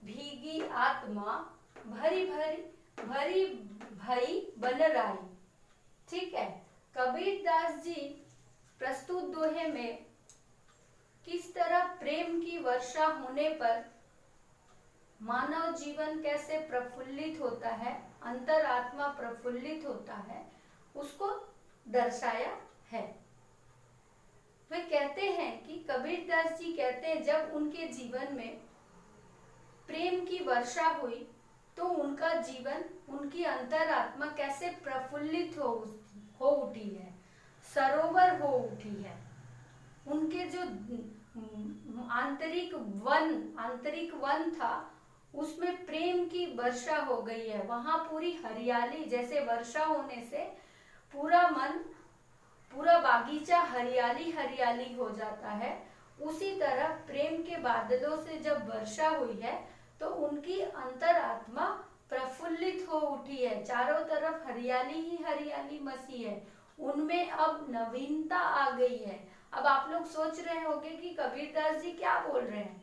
भीगी आत्मा भरी भरी भरी भई बन राई। ठीक है, कबीरदास जी प्रस्तुत दोहे में किस तरह प्रेम की वर्षा होने पर मानव जीवन कैसे प्रफुल्लित होता है, अंतरात्मा प्रफुल्लित होता है, उसको दर्शाया है। वे कहते हैं कि कबीरदास जी कहते हैं जब उनके जीवन में प्रेम की वर्षा हुई तो उनका जीवन, उनकी अंतरात्मा कैसे प्रफुल्लित हो उठी है, सरोवर हो उठी है। उनके जो आंतरिक वन था उसमें प्रेम की वर्षा हो गई है। वहां पूरी हरियाली, जैसे वर्षा होने से पूरा बागीचा हरियाली हरियाली हो जाता है, उसी तरह प्रेम के बादलों से जब वर्षा हुई है तो उनकी अंतरात्मा प्रफुल्लित हो उठी है। चारों तरफ हरियाली ही हरियाली मची है, उनमें अब नवीनता आ गई है। अब आप लोग सोच रहे होंगे कि कबीरदास जी क्या बोल रहे हैं।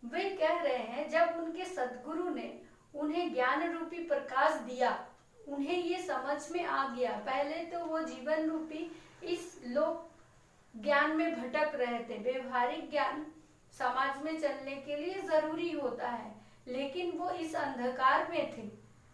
वे कह रहे हैं जब उनके सद्गुरु ने उन्हें ज्ञान रूपी प्रकाश दिया, उन्हें ये समझ में आ गया। पहले तो वो जीवन रूपी इस लोक ज्ञान में भटक रहे थे। व्यवहारिक ज्ञान समाज में चलने के लिए जरूरी होता है, लेकिन वो इस अंधकार में थे,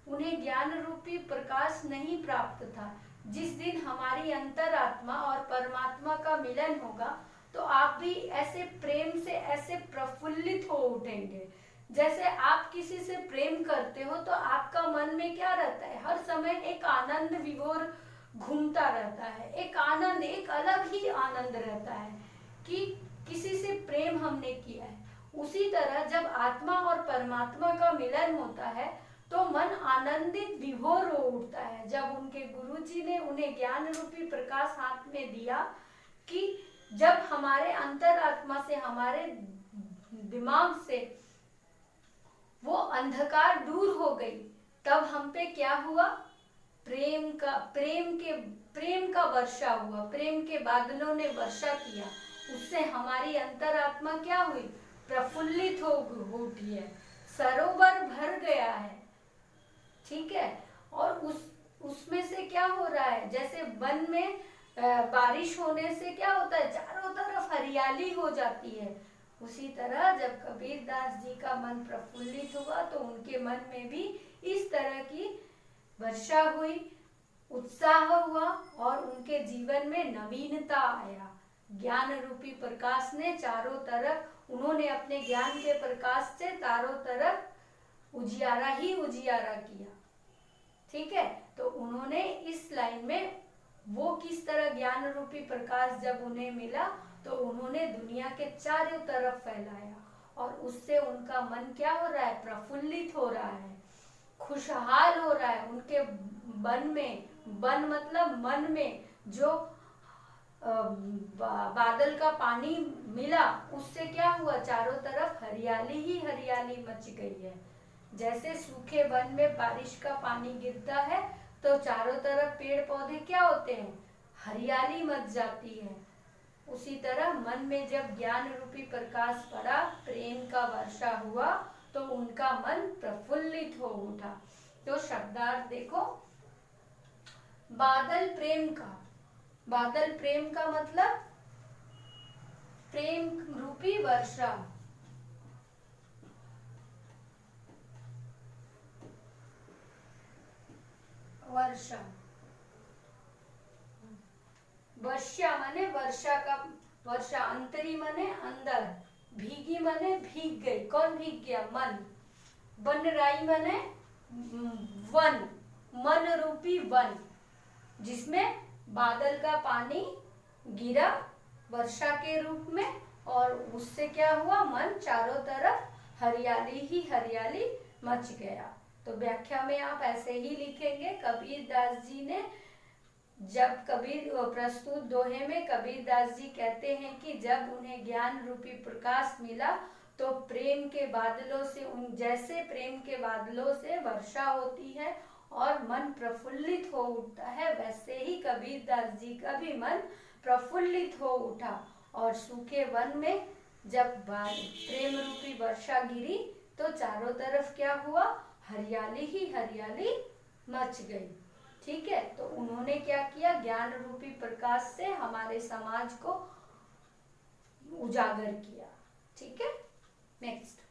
उन्हें ज्ञान रूपी प्रकाश नहीं प्राप्त था। जिस दिन हमारी अंतरात्मा और परमात्मा का मिलन होगा तो आप भी ऐसे प्रेम से ऐसे प्रफुल्लित हो उठेंगे। जैसे आप किसी से प्रेम करते हो तो आपका मन में क्या रहता है, हर समय एक आनंद विभोर घूमता रहता है, एक आनंद, एक अलग ही आनंद रहता है कि किसी से प्रेम हमने किया है। उसी तरह जब आत्मा और परमात्मा का मिलन होता है तो मन आनंदित विभोर हो उठता है। जब उनके गुरुजी ने उन्हें ज्ञान रूपी प्रकाश हाथ में दिया कि जब हमारे अंतरात्मा से, हमारे दिमाग से वो अंधकार दूर हो गई, तब हम पे क्या हुआ, प्रेम का वर्षा हुआ, प्रेम के बादलों ने वर्षा किया। उससे हमारी अंतरात्मा क्या हुई, प्रफुल्लित हो उठी है, सरोवर भर गया है। ठीक है, और उसमें से क्या हो रहा है, जैसे वन में बारिश होने से क्या होता है, चारों तरफ हरियाली हो जाती है। उसी तरह जब कबीरदास जी का मन प्रफुल्लित हुआ तो उनके मन में भी इस तरह की वर्षा हुई, उत्साह हुआ और उनके जीवन में नवीनता आया। ज्ञान रूपी प्रकाश ने चारों तरफ, उन्होंने अपने ज्ञान के प्रकाश से चारों तरफ उजियारा ही उजियारा किया। ठीक है, तो उन्होंने इस लाइन में वो किस तरह ज्ञान रूपी प्रकाश जब उन्हें मिला तो उन्होंने दुनिया के चारों तरफ फैलाया और उससे उनका मन क्या हो रहा है, प्रफुल्लित हो रहा है, खुशहाल हो रहा है। उनके मन मतलब मन में जो बादल का पानी मिला, उससे क्या हुआ, चारों तरफ हरियाली ही हरियाली मच गई है। जैसे सूखे वन में बारिश का पानी गिरता है तो चारों तरफ पेड़ पौधे क्या होते हैं, हरियाली मच जाती है। उसी तरह मन में जब ज्ञान रूपी प्रकाश पड़ा, प्रेम का वर्षा हुआ तो उनका मन प्रफुल्लित हो उठा। तो शब्दार्थ देखो, बादल प्रेम का मतलब प्रेम रूपी वर्षा। वर्षा माने वर्षा का, वर्षा अंतरी माने अंदर, भीगी माने भीग गई, कौन भीग गया, मन। बनराई माने वन, मन रूपी वन, जिसमें बादल का पानी गिरा वर्षा के रूप में और उससे क्या हुआ, मन चारों तरफ हरियाली ही हरियाली मच गया। तो व्याख्या में आप ऐसे ही लिखेंगे, कबीरदास जी ने जब प्रस्तुत दोहे में कबीरदास जी कहते हैं कि जब उन्हें ज्ञान रूपी प्रकाश मिला तो प्रेम के बादलों से, जैसे प्रेम के बादलों से वर्षा होती है और मन प्रफुल्लित हो उठता है, वैसे ही कबीरदास जी का भी मन प्रफुल्लित हो उठा और सूखे वन में जब प्रेम रूपी वर्षा गिरी तो चारों तरफ क्या हुआ, हरियाली ही हरियाली मच गई। ठीक है, तो उन्होंने क्या किया, ज्ञान रूपी प्रकाश से हमारे समाज को उजागर किया। ठीक है, नेक्स्ट।